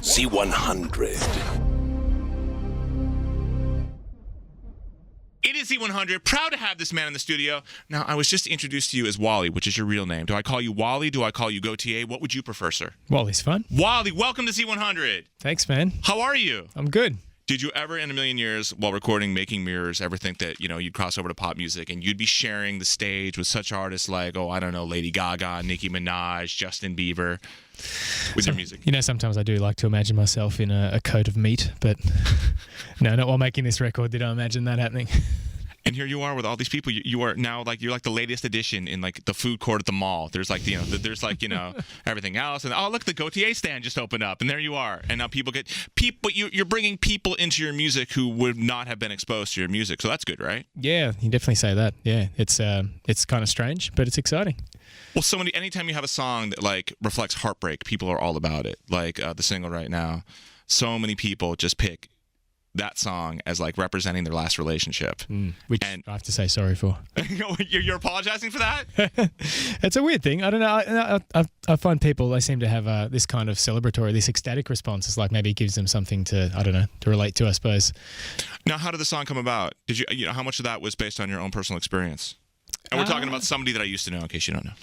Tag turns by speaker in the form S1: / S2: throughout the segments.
S1: Z100.
S2: It is Z100. Proud to have this man in the studio. Now, I was just introduced to you as Wally, which is your real name. Do I call you Wally? Do I call you Gotye? What would you prefer, sir?
S3: Wally's fun.
S2: Wally, welcome to Z100.
S3: Thanks, man.
S2: How are you?
S3: I'm good.
S2: Did you ever in a million years while recording Making Mirrors ever think that, you'd cross over to pop music and you'd be sharing the stage with such artists like, Lady Gaga, Nicki Minaj, Justin Bieber with your music?
S3: Sometimes I do like to imagine myself in a coat of meat, but no, not while making this record did I imagine that happening.
S2: And here you are with all these people. You are now you're like the latest addition in like the food court at the mall. There's like everything else. And look, the Gotye stand just opened up, and there you are. And now you're bringing people into your music who would not have been exposed to your music. So that's good, right? Yeah,
S3: you definitely say that. Yeah, it's kind of strange, but it's exciting.
S2: Well, anytime you have a song that like reflects heartbreak, people are all about it. Like the single right now, so many people just pick that song as like representing their last relationship,
S3: which I have to say sorry for.
S2: You're apologizing for that?
S3: It's a weird thing. I don't know. I find people, they seem to have this kind of celebratory, this ecstatic response. It's like maybe it gives them something to relate to, I suppose.
S2: Now, how did the song come about? Did you how much of that was based on your own personal experience? And we're talking about somebody that I used to know, in case you don't know.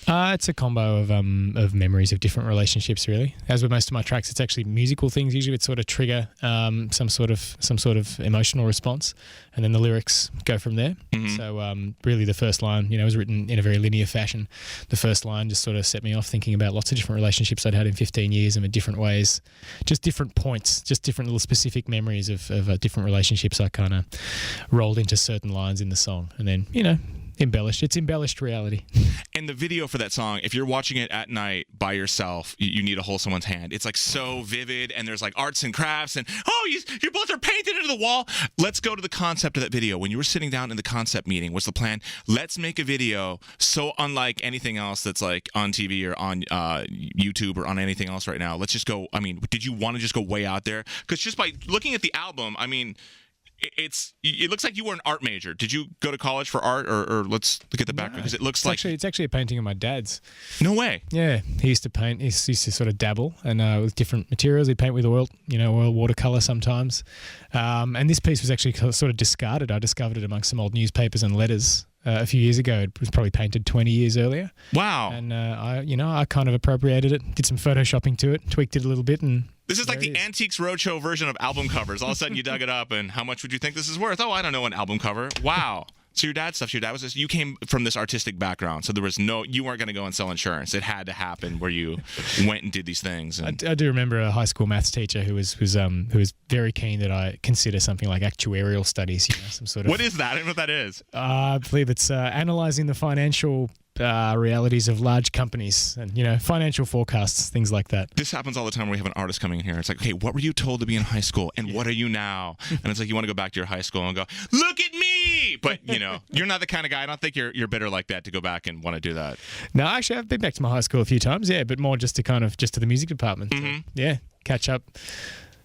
S3: It's a combo of memories of different relationships, really. As with most of my tracks, it's actually musical things. Usually, it sort of trigger some sort of emotional response, and then the lyrics go from there. Mm-hmm. So, really, the first line, was written in a very linear fashion. The first line just sort of set me off thinking about lots of different relationships I'd had in 15 years, and in different ways, just different points, just different little specific memories of different relationships. I kind of rolled into certain lines in the song, and then embellished. It's embellished reality.
S2: And the video for that song, if you're watching it at night by yourself, you need to hold someone's hand. It's like so vivid, and there's like arts and crafts, and you both are painted into the wall. Let's go to the concept of that video. When you were sitting down in the concept meeting, was the plan, let's make a video so unlike anything else that's like on TV or on YouTube or on anything else right now? Let's just go. Did you want to just go way out there? Because just by looking at the album, it looks like you were an art major. Did you go to college for art, or let's look at the background, because it looks like
S3: it's actually a painting of my dad's.
S2: No way.
S3: Yeah, he used to paint. He used to sort of dabble and with different materials. He'd paint with oil watercolor sometimes. And this piece was actually sort of discarded. I discovered it amongst some old newspapers and letters. A few years ago. It was probably painted 20 years earlier.
S2: Wow.
S3: And I kind of appropriated it, did some photoshopping to it, tweaked it a little bit, and
S2: this is like the Antiques Roadshow version of album covers. All of a sudden you dug it up, and how much would you think this is worth? Oh, I don't know, an album cover. Wow. So your dad you came from this artistic background, so you weren't going to go and sell insurance. It had to happen where you went and did these things.
S3: I do remember a high school maths teacher who was very keen that I consider something like actuarial studies. Some sort of.
S2: What is that? I don't know what that is.
S3: I believe it's analyzing the financial realities of large companies and financial forecasts, things like that.
S2: This happens all the time when we have an artist coming in here. It's like, okay, what were you told to be in high school, and what are you now? And it's like you want to go back to your high school and go, look at me, but you're not the kind of guy. I don't think you're bitter like that to go back and want to do that.
S3: No, actually, I've been back to my high school a few times, but more just to the music department.
S2: Mm-hmm.
S3: So, catch up.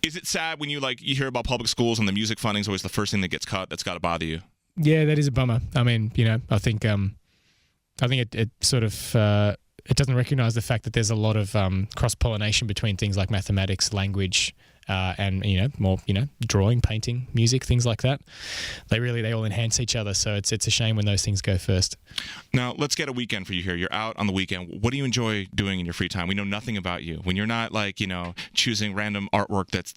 S2: Is it sad when you hear about public schools and the music funding is always the first thing that gets cut? That's got to bother you.
S3: Yeah, that is a bummer. I think it sort of it doesn't recognize the fact that there's a lot of cross-pollination between things like mathematics, language, and more drawing, painting, music, things like that. They all enhance each other. So it's a shame when those things go first.
S2: Now let's get a weekend for you here. You're out on the weekend. What do you enjoy doing in your free time? We know nothing about you. When you're not choosing random artwork that's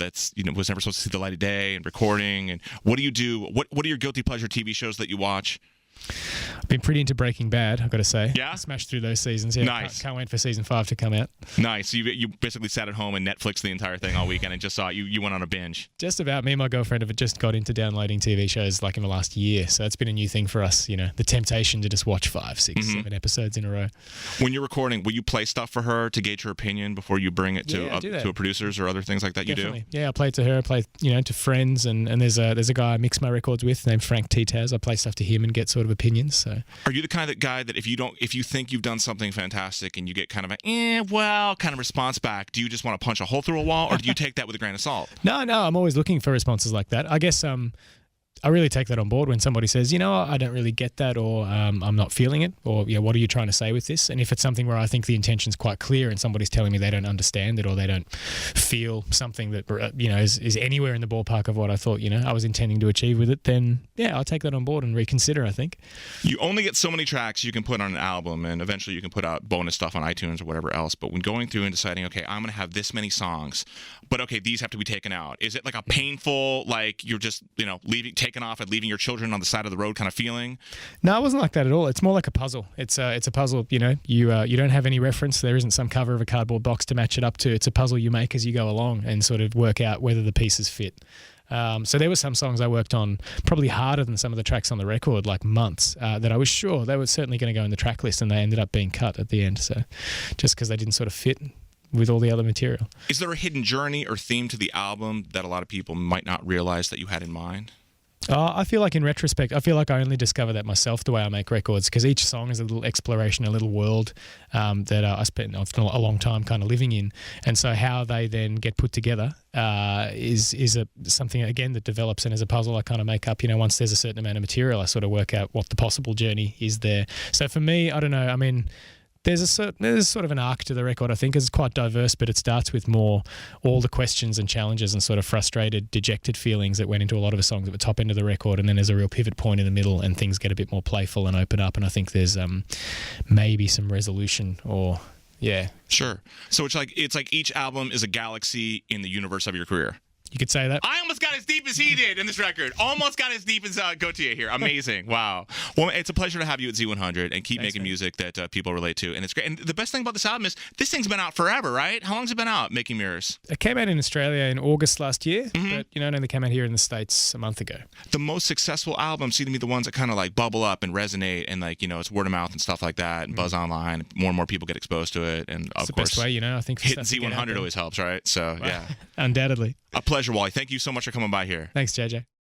S2: was never supposed to see the light of day and recording. And what do you do? What are your guilty pleasure TV shows that you watch?
S3: I've been pretty into Breaking Bad, I've got to say.
S2: Yeah?
S3: Smashed through those seasons. Yeah,
S2: nice.
S3: Can't wait for season 5 to come out.
S2: Nice. So you basically sat at home and Netflixed the entire thing all weekend and just saw it. You went on a binge.
S3: Just about. Me and my girlfriend have just got into downloading TV shows in the last year. So it's been a new thing for us, the temptation to just watch 5, 6, 7 episodes in a row.
S2: When you're recording, will you play stuff for her to gauge her opinion before you bring it to producers or other things like that?
S3: Definitely.
S2: You do?
S3: Yeah, I play it to her. I play to friends, and there's a guy I mix my records with named Frank Titaz. I play stuff to him and get sort of opinions. So.
S2: Are you the kind of guy that if you think you've done something fantastic and you get kind of a kind of response back, do you just want to punch a hole through a wall, or do you take that with a grain of salt?
S3: No, I'm always looking for responses like that. I guess I really take that on board when somebody says, you know, I don't really get that, or I'm not feeling it, or yeah, what are you trying to say with this? And if it's something where I think the intention's quite clear and somebody's telling me they don't understand it or they don't feel something that, you know, is anywhere in the ballpark of what I thought, you know, I was intending to achieve with it, then yeah, I'll take that on board and reconsider, I think.
S2: You only get so many tracks you can put on an album, and eventually you can put out bonus stuff on iTunes or whatever else. But when going through and deciding, okay, I'm going to have this many songs, but okay, these have to be taken out. Is it like a painful, like you're just, you know, taking off and leaving your children on the side of the road kind of feeling?
S3: No, it wasn't like that at all. It's more like a puzzle. It's a puzzle. You know, you don't have any reference. There isn't some cover of a cardboard box to match it up to. It's a puzzle you make as you go along and sort of work out whether the pieces fit. So there were some songs I worked on probably harder than some of the tracks on the record, like months, that I was sure they were certainly going to go in the track list, and they ended up being cut at the end. So just because they didn't sort of fit with all the other material.
S2: Is there a hidden journey or theme to the album that a lot of people might not realize that you had in mind?
S3: I feel like in retrospect, I feel like I only discover that myself the way I make records, because each song is a little exploration, a little world that I spent a long time kind of living in. And so how they then get put together is something, again, that develops, and as a puzzle I kind of make up, you know, once there's a certain amount of material, I sort of work out what the possible journey is there. So for me, I don't know, I mean, there's sort of an arc to the record, I think. It's quite diverse, but it starts with more all the questions and challenges and sort of frustrated, dejected feelings that went into a lot of the songs at the top end of the record, and then there's a real pivot point in the middle and things get a bit more playful and open up, and I think there's maybe some resolution, or yeah.
S2: Sure. So it's like each album is a galaxy in the universe of your career.
S3: You could say that.
S2: I almost got as deep as he did in this record. Almost got as deep as Gotye here. Amazing. Wow. Well, it's a pleasure to have you at Z100 and keep making music that people relate to. And it's great. And the best thing about this album is this thing's been out forever, right? How long's it been out, Making Mirrors?
S3: It came out in Australia in August last year, but, you know, it only came out here in the States a month ago.
S2: The most successful albums seem to be the ones that kind of like bubble up and resonate, and like, you know, it's word of mouth and stuff like that, and buzz online. More and more people get exposed to it. And of course,
S3: best way, you know, I think
S2: hitting Z100 always helps, right? So, yeah.
S3: Undoubtedly.
S2: A pleasure, Wally. Thank you so much for coming by here.
S3: Thanks, JJ.